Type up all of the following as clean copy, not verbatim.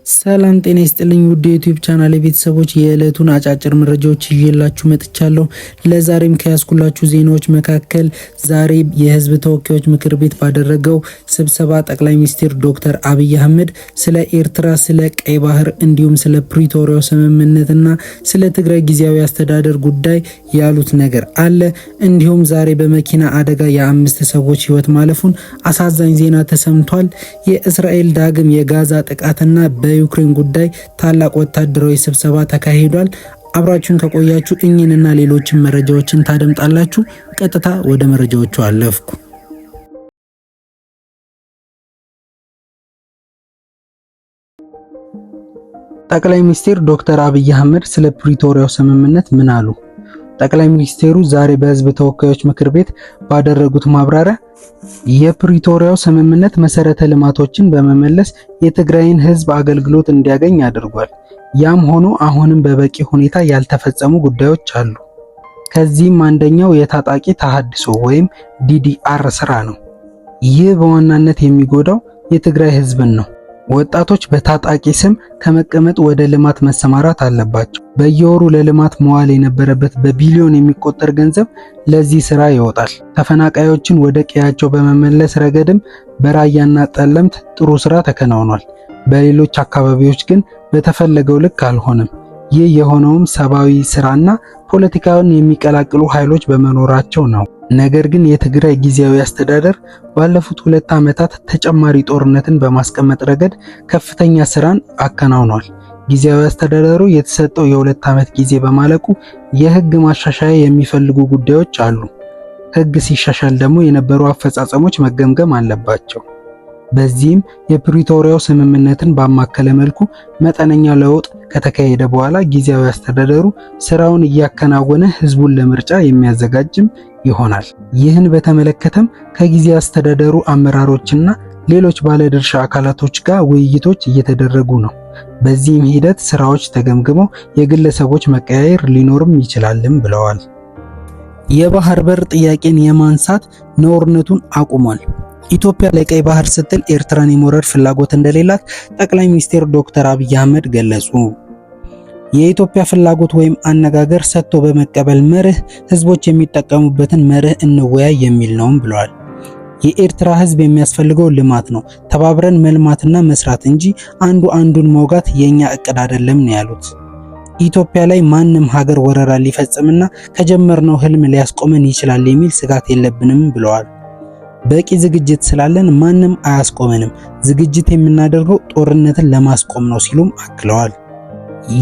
ሰላም ጤና ይስጥልኝ ውድ የዩቲዩብ ቻናል ቤተሰቦች የዕለቱን አጫጭር መረጃዎች ይዤላችሁ መጥቻለሁ። ለዛሬም ከያዝኩላችሁ ዜናዎች መካከል ዛሬ የህዝብ ተወካዮች ምክር ቤት ባደረገው ስብሰባ ጠቅላይ ሚኒስትር ዶክተር አብይ አህመድ ስለ ኤርትራ፣ ስለ ቀይ ባህር እንዲሁም ስለ ፕሪቶሪያው ስምምነትና ስለ ትግራይ ጊዜያዊ አስተዳደር ጉዳይ ያሉት ነገር አለ። እንዲሁም ዛሬ በመኪና አደጋ የአምስት ሰዎች ህይወት ማለፉን አሳዛኝ ዜና ተሰምቷል። የእስራኤል ዳግም የጋዛ ጥቃትና በዩክሬን ጉዳይ ታላቅ ወታደራዊ ስብሰባ ተካሂዷል። አብራችሁን ከቆያችሁ እኚህንና ሌሎችን መረጃዎችን ታደምጣላችሁ። ቀጥታ ወደ መረጃዎቹ አለፍኩ። ጠቅላይ ሚኒስትር ዶክተር አብይ አህመድ ስለ ፕሪቶሪያው ስምምነት ምን አሉ? ጠቅላይ ሚኒስትሩ ዛሬ በህዝብ ተወካዮች ምክር ቤት ባደረጉት ማብራሪያ የፕሪቶሪያው ስምምነት መሰረተ ልማቶችን በመመለስ የትግራይን ህዝብ አገልግሎት እንዲያገኝ አድርጓል። ያም ሆኖ አሁንም በበቂ ሁኔታ ያልተፈጸሙ ጉዳዮች አሉ። ከዚህም አንደኛው የታጣቂ ተሃድሶ ወይም ዲዲአር ስራ ነው። ይህ በዋናነት የሚጎዳው የትግራይ ህዝብን ነው። ወጣቶች በታጣቂ ስም ከመቀመጥ ወደ ልማት መሰማራት አለባቸው። በየወሩ ለልማት መዋል የነበረበት በቢሊዮን የሚቆጠር ገንዘብ ለዚህ ስራ ይወጣል። ተፈናቃዮችን ወደ ቀያቸው በመመለስ ረገድም በራያና ጠለምት ጥሩ ስራ ተከናውኗል። በሌሎች አካባቢዎች ግን በተፈለገው ልክ አልሆነም። ይህ የሆነውም ሰብአዊ ስራና ፖለቲካውን የሚቀላቅሉ ኃይሎች በመኖራቸው ነው። ነገር ግን የትግራይ ጊዜያዊ አስተዳደር ባለፉት 2 ዓመታት ተጨማሪ ጦርነትን በማስቀመጥ ረገድ ከፍተኛ ስራን አከናውኗል። ጊዜያዊ አስተዳደሩ የተሰጠው የ2 ዓመት ጊዜ በማለቁ የህግ ማሻሻያ የሚፈልጉ ጉዳዮች አሉ። ህግ ሲሻሻል ደግሞ የነበሩ አፈጻጸሞች መገምገም አለባቸው። በዚህም የፕሪቶሪያው ስምምነትን ባማከለ መልኩ መጠነኛ ለውጥ ከተካሄደ በኋላ ጊዜያዊ አስተዳደሩ ስራውን እያከናወነ ህዝቡን ለምርጫ የሚያዘጋጅም ይሆናል። ይህን በተመለከተም ከጊዜያዊ አስተዳደሩ አመራሮችና ሌሎች ባለድርሻ አካላቶች ጋር ውይይቶች እየተደረጉ ነው። በዚህም ሂደት ስራዎች ተገምግመው የግለሰቦች መቀያየር ሊኖርም ይችላልም ብለዋል። የባህር በር ጥያቄን የማንሳት ነውርነቱን አቁሟል። ኢትዮጵያ ለቀይ ባህር ስትል ኤርትራን የመውረር ፍላጎት እንደሌላት ጠቅላይ ሚኒስትር ዶክተር አብይ አህመድ ገለጹ። የኢትዮጵያ ፍላጎት ወይም አነጋገር ሰጥቶ በመቀበል መርህ ህዝቦች የሚጠቀሙበትን መርህ እንወያይ የሚል ነውም ብለዋል። የኤርትራ ህዝብ የሚያስፈልገው ልማት ነው፣ ተባብረን መልማትና መስራት እንጂ አንዱ አንዱን መውጋት የኛ እቅድ አይደለም ነው ያሉት። ኢትዮጵያ ላይ ማንም ሀገር ወረራ ሊፈጽምና ከጀመርነው ህልም ሊያስቆመን ይችላል የሚል ስጋት የለብንም ብለዋል። በቂ ዝግጅት ስላለን ማንም አያስቆመንም። ዝግጅት የምናደርገው ጦርነትን ለማስቆም ነው ሲሉም አክለዋል።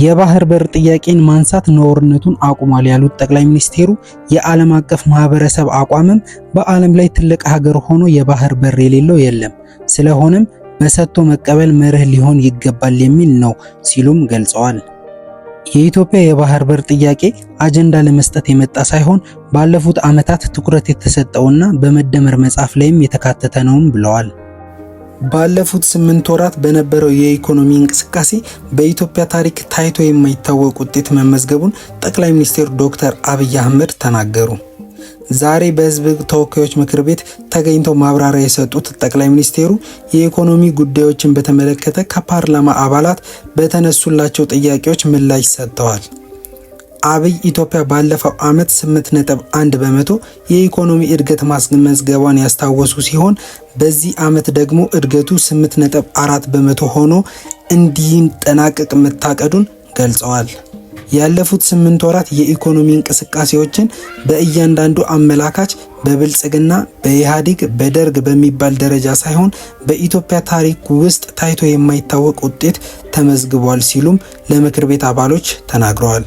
የባህር በር ጥያቄን ማንሳት ነውርነቱን አቁሟል ያሉት ጠቅላይ ሚኒስትሩ የዓለም አቀፍ ማህበረሰብ አቋምም በዓለም ላይ ትልቅ ሀገር ሆኖ የባህር በር የሌለው የለም፣ ስለሆነም በሰጥቶ መቀበል መርህ ሊሆን ይገባል የሚል ነው ሲሉም ገልጸዋል። የኢትዮጵያ የባህር በር ጥያቄ አጀንዳ ለመስጠት የመጣ ሳይሆን ባለፉት ዓመታት ትኩረት የተሰጠውና በመደመር መጽሐፍ ላይም የተካተተ ነውም ብለዋል። ባለፉት 8 ወራት በነበረው የኢኮኖሚ እንቅስቃሴ በኢትዮጵያ ታሪክ ታይቶ የማይታወቅ ውጤት መመዝገቡን ጠቅላይ ሚኒስትር ዶክተር አብይ አህመድ ተናገሩ። ዛሬ በህዝብ ተወካዮች ምክር ቤት ተገኝተው ማብራሪያ የሰጡት ጠቅላይ ሚኒስትሩ የኢኮኖሚ ጉዳዮችን በተመለከተ ከፓርላማ አባላት በተነሱላቸው ጥያቄዎች ምላሽ ሰጥተዋል። አብይ ኢትዮጵያ ባለፈው ዓመት 8.1 በመቶ የኢኮኖሚ እድገት ማስመዝገቧን ያስታወሱ ሲሆን በዚህ ዓመት ደግሞ እድገቱ 8.4 በመቶ ሆኖ እንዲጠናቀቅ መታቀዱን ገልጸዋል። ያለፉት 8 ወራት የኢኮኖሚ እንቅስቃሴዎችን በእያንዳንዱ አመላካች በብልጽግና፣ በኢህአዴግ፣ በደርግ በሚባል ደረጃ ሳይሆን በኢትዮጵያ ታሪክ ውስጥ ታይቶ የማይታወቅ ውጤት ተመዝግቧል ሲሉም ለምክር ቤት አባሎች ተናግረዋል።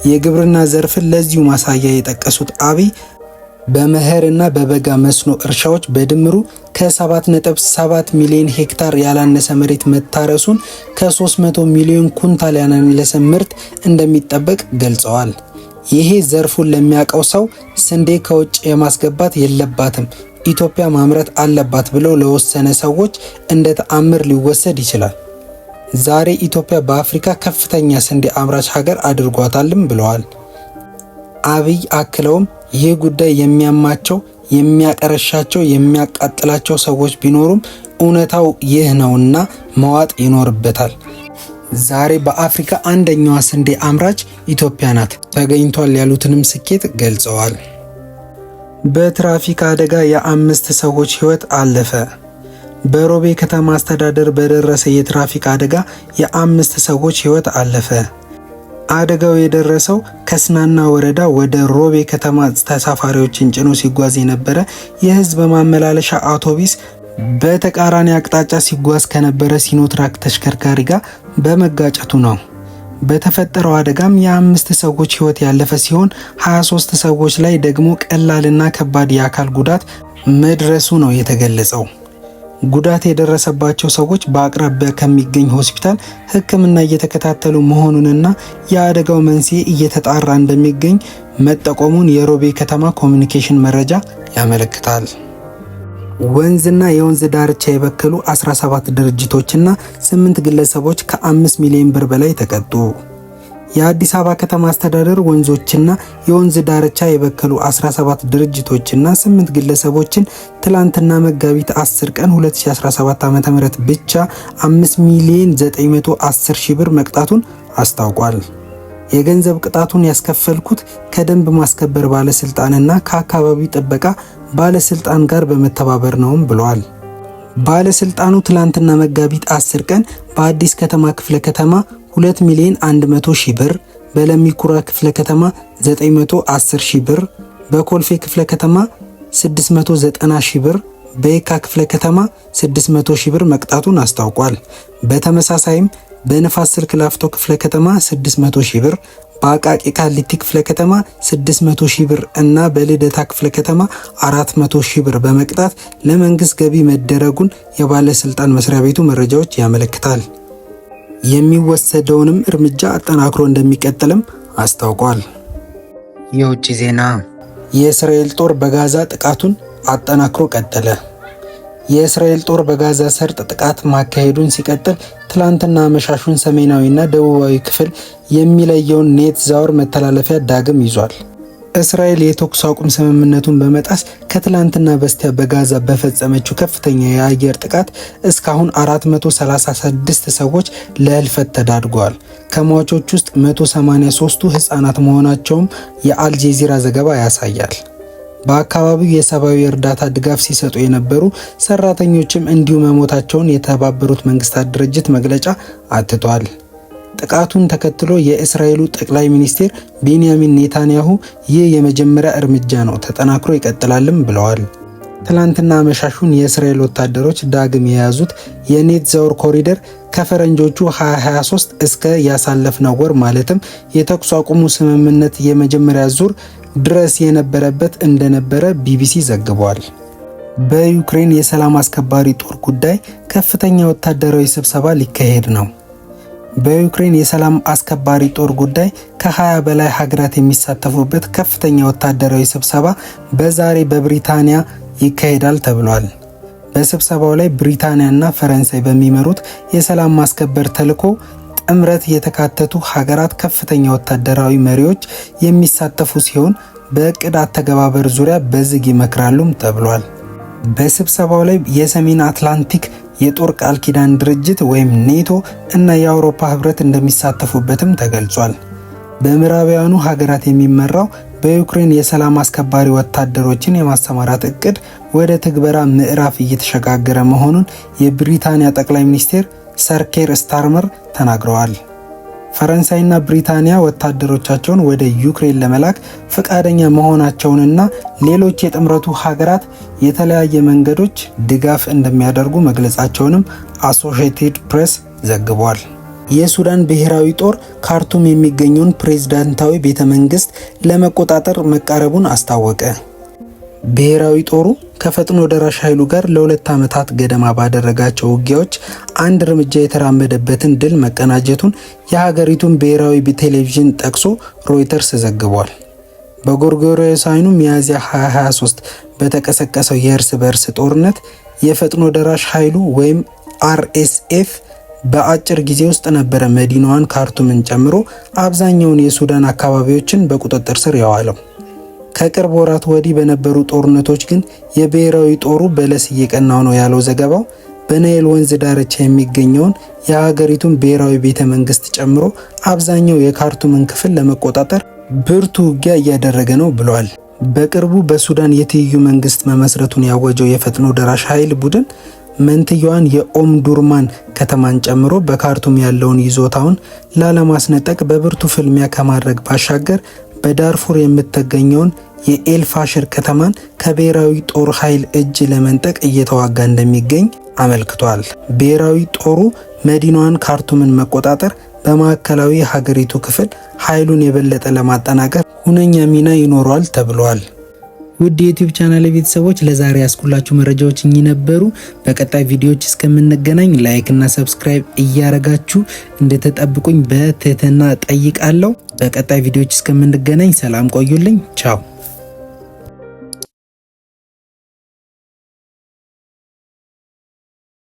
የግብርና ዘርፍን ለዚሁ ማሳያ የጠቀሱት አብይ በመኸርና በበጋ መስኖ እርሻዎች በድምሩ ከ7.7 ሚሊዮን ሄክታር ያላነሰ መሬት መታረሱን ከ300 ሚሊዮን ኩንታል ያላነሰ ምርት እንደሚጠበቅ ገልጸዋል። ይሄ ዘርፉን ለሚያውቀው ሰው ስንዴ ከውጭ የማስገባት የለባትም ኢትዮጵያ ማምረት አለባት ብለው ለወሰነ ሰዎች እንደ ተአምር ሊወሰድ ይችላል። ዛሬ ኢትዮጵያ በአፍሪካ ከፍተኛ ስንዴ አምራች ሀገር አድርጓታልም ብለዋል። አብይ አክለውም ይህ ጉዳይ የሚያማቸው፣ የሚያቀረሻቸው፣ የሚያቃጥላቸው ሰዎች ቢኖሩም እውነታው ይህ ነውና መዋጥ ይኖርበታል። ዛሬ በአፍሪካ አንደኛዋ ስንዴ አምራች ኢትዮጵያ ናት። ተገኝቷል ያሉትንም ስኬት ገልጸዋል። በትራፊክ አደጋ የ5 ሰዎች ሕይወት አለፈ። በሮቤ ከተማ አስተዳደር በደረሰ የትራፊክ አደጋ የ5 ሰዎች ሕይወት አለፈ። አደጋው የደረሰው ከስናና ወረዳ ወደ ሮቤ ከተማ ተሳፋሪዎችን ጭኖ ሲጓዝ የነበረ የህዝብ ማመላለሻ አውቶቡስ በተቃራኒ አቅጣጫ ሲጓዝ ከነበረ ሲኖትራክ ተሽከርካሪ ጋር በመጋጨቱ ነው። በተፈጠረው አደጋም የ5 ሰዎች ሕይወት ያለፈ ሲሆን 23 ሰዎች ላይ ደግሞ ቀላልና ከባድ የአካል ጉዳት መድረሱ ነው የተገለጸው። ጉዳት የደረሰባቸው ሰዎች በአቅራቢያ ከሚገኝ ሆስፒታል ሕክምና እየተከታተሉ መሆኑንና የአደጋው መንስኤ እየተጣራ እንደሚገኝ መጠቆሙን የሮቤ ከተማ ኮሚኒኬሽን መረጃ ያመለክታል። ወንዝና የወንዝ ዳርቻ የበከሉ 17 ድርጅቶችና 8 ግለሰቦች ከ5 ሚሊዮን ብር በላይ ተቀጡ። የአዲስ አበባ ከተማ አስተዳደር ወንዞችና የወንዝ ዳርቻ የበከሉ 17 ድርጅቶችና 8 ግለሰቦችን ትላንትና መጋቢት 10 ቀን 2017 ዓ.ም ብቻ 5 ሚሊዮን 910 ሺህ ብር መቅጣቱን አስታውቋል። የገንዘብ ቅጣቱን ያስከፈልኩት ከደንብ ማስከበር ባለስልጣንና ከአካባቢ ጥበቃ ባለስልጣን ጋር በመተባበር ነውም ብለዋል። ባለስልጣኑ ትላንትና መጋቢት 10 ቀን በአዲስ ከተማ ክፍለ ከተማ 2 ሚሊዮን 100 ሺህ ብር፣ በለሚኩራ ክፍለ ከተማ 910 ሺህ ብር፣ በኮልፌ ክፍለ ከተማ 690 ሺህ ብር፣ በየካ ክፍለ ከተማ 600 ሺህ ብር መቅጣቱን አስታውቋል። በተመሳሳይም በንፋስ ስልክ ላፍቶ ክፍለ ከተማ 600 ሺህ ብር፣ በአቃቂ ቃሊቲ ክፍለ ከተማ 600 ሺህ ብር እና በልደታ ክፍለ ከተማ 400 ሺህ ብር በመቅጣት ለመንግስት ገቢ መደረጉን የባለስልጣን መስሪያ ቤቱ መረጃዎች ያመለክታል። የሚወሰደውንም እርምጃ አጠናክሮ እንደሚቀጥልም አስታውቋል። የውጭ ዜና። የእስራኤል ጦር በጋዛ ጥቃቱን አጠናክሮ ቀጠለ። የእስራኤል ጦር በጋዛ ሰርጥ ጥቃት ማካሄዱን ሲቀጥል ትላንትና አመሻሹን ሰሜናዊና ደቡባዊ ክፍል የሚለየውን ኔት ዛውር መተላለፊያ ዳግም ይዟል። እስራኤል የተኩስ አቁም ስምምነቱን በመጣስ ከትላንትና በስቲያ በጋዛ በፈጸመችው ከፍተኛ የአየር ጥቃት እስካሁን 436 ሰዎች ለህልፈት ተዳርገዋል። ከሟቾች ውስጥ 183ቱ ህፃናት መሆናቸውም የአልጄዚራ ዘገባ ያሳያል። በአካባቢው የሰብአዊ እርዳታ ድጋፍ ሲሰጡ የነበሩ ሰራተኞችም እንዲሁ መሞታቸውን የተባበሩት መንግስታት ድርጅት መግለጫ አትቷል። ጥቃቱን ተከትሎ የእስራኤሉ ጠቅላይ ሚኒስትር ቤንያሚን ኔታንያሁ ይህ የመጀመሪያ እርምጃ ነው፣ ተጠናክሮ ይቀጥላልም ብለዋል። ትላንትና አመሻሹን የእስራኤል ወታደሮች ዳግም የያዙት የኔት ዛውር ኮሪደር ከፈረንጆቹ 2023 እስከ ያሳለፍነው ወር ማለትም የተኩስ አቁሙ ስምምነት የመጀመሪያ ዙር ድረስ የነበረበት እንደነበረ ቢቢሲ ዘግቧል። በዩክሬን የሰላም አስከባሪ ጦር ጉዳይ ከፍተኛ ወታደራዊ ስብሰባ ሊካሄድ ነው። በዩክሬን የሰላም አስከባሪ ጦር ጉዳይ ከ20 በላይ ሀገራት የሚሳተፉበት ከፍተኛ ወታደራዊ ስብሰባ በዛሬ በብሪታንያ ይካሄዳል ተብሏል። በስብሰባው ላይ ብሪታንያና ፈረንሳይ በሚመሩት የሰላም ማስከበር ተልዕኮ ጥምረት የተካተቱ ሀገራት ከፍተኛ ወታደራዊ መሪዎች የሚሳተፉ ሲሆን በእቅድ አተገባበር ዙሪያ በዝግ ይመክራሉም ተብሏል። በስብሰባው ላይ የሰሜን አትላንቲክ የጦር ቃል ኪዳን ድርጅት ወይም ኔቶ እና የአውሮፓ ህብረት እንደሚሳተፉበትም ተገልጿል። በምዕራባውያኑ ሀገራት የሚመራው በዩክሬን የሰላም አስከባሪ ወታደሮችን የማሰማራት እቅድ ወደ ትግበራ ምዕራፍ እየተሸጋገረ መሆኑን የብሪታንያ ጠቅላይ ሚኒስትር ሰር ኬር ስታርመር ተናግረዋል። ፈረንሳይና ብሪታንያ ወታደሮቻቸውን ወደ ዩክሬን ለመላክ ፈቃደኛ መሆናቸውንና ሌሎች የጥምረቱ ሀገራት የተለያየ መንገዶች ድጋፍ እንደሚያደርጉ መግለጻቸውንም አሶሺየትድ ፕሬስ ዘግቧል። የሱዳን ብሔራዊ ጦር ካርቱም የሚገኘውን ፕሬዝዳንታዊ ቤተ መንግስት ለመቆጣጠር መቃረቡን አስታወቀ። ብሔራዊ ጦሩ ከፈጥኖ ደራሽ ኃይሉ ጋር ለ2 ዓመታት ገደማ ባደረጋቸው ውጊያዎች አንድ እርምጃ የተራመደበትን ድል መቀናጀቱን የሀገሪቱን ብሔራዊ ቴሌቪዥን ጠቅሶ ሮይተርስ ዘግቧል። በጎርጎሮሳውያኑ ሚያዝያ 2023 በተቀሰቀሰው የእርስ በርስ ጦርነት የፈጥኖ ደራሽ ኃይሉ ወይም አርኤስኤፍ በአጭር ጊዜ ውስጥ ነበረ መዲናዋን ካርቱምን ጨምሮ አብዛኛውን የሱዳን አካባቢዎችን በቁጥጥር ስር ያዋለው። ከቅርብ ወራት ወዲህ በነበሩ ጦርነቶች ግን የብሔራዊ ጦሩ በለስ እየቀናው ነው ያለው ዘገባው፣ በናይል ወንዝ ዳርቻ የሚገኘውን የሀገሪቱን ብሔራዊ ቤተ መንግስት ጨምሮ አብዛኛው የካርቱምን ክፍል ለመቆጣጠር ብርቱ ውጊያ እያደረገ ነው ብለዋል። በቅርቡ በሱዳን የትይዩ መንግስት መመስረቱን ያወጀው የፈጥኖ ደራሽ ኃይል ቡድን መንትያዋን የኦምዱርማን ከተማን ጨምሮ በካርቱም ያለውን ይዞታውን ላለማስነጠቅ በብርቱ ፍልሚያ ከማድረግ ባሻገር በዳርፉር የምትገኘውን የኤልፋሽር ከተማን ከብሔራዊ ጦር ኃይል እጅ ለመንጠቅ እየተዋጋ እንደሚገኝ አመልክቷል። ብሔራዊ ጦሩ መዲናዋን ካርቱምን መቆጣጠር በማዕከላዊ ሀገሪቱ ክፍል ኃይሉን የበለጠ ለማጠናከር ሁነኛ ሚና ይኖረዋል ተብሏል። ውድ የዩቲዩብ ቻናል ቤተሰቦች ለዛሬ ያስኩላችሁ መረጃዎች እኚህ ነበሩ። በቀጣይ ቪዲዮዎች እስከምንገናኝ ላይክ እና ሰብስክራይብ እያረጋችሁ እንድትጠብቁኝ በትህትና ጠይቃለሁ። በቀጣይ ቪዲዮዎች እስከምንገናኝ ሰላም ቆዩልኝ። ቻው።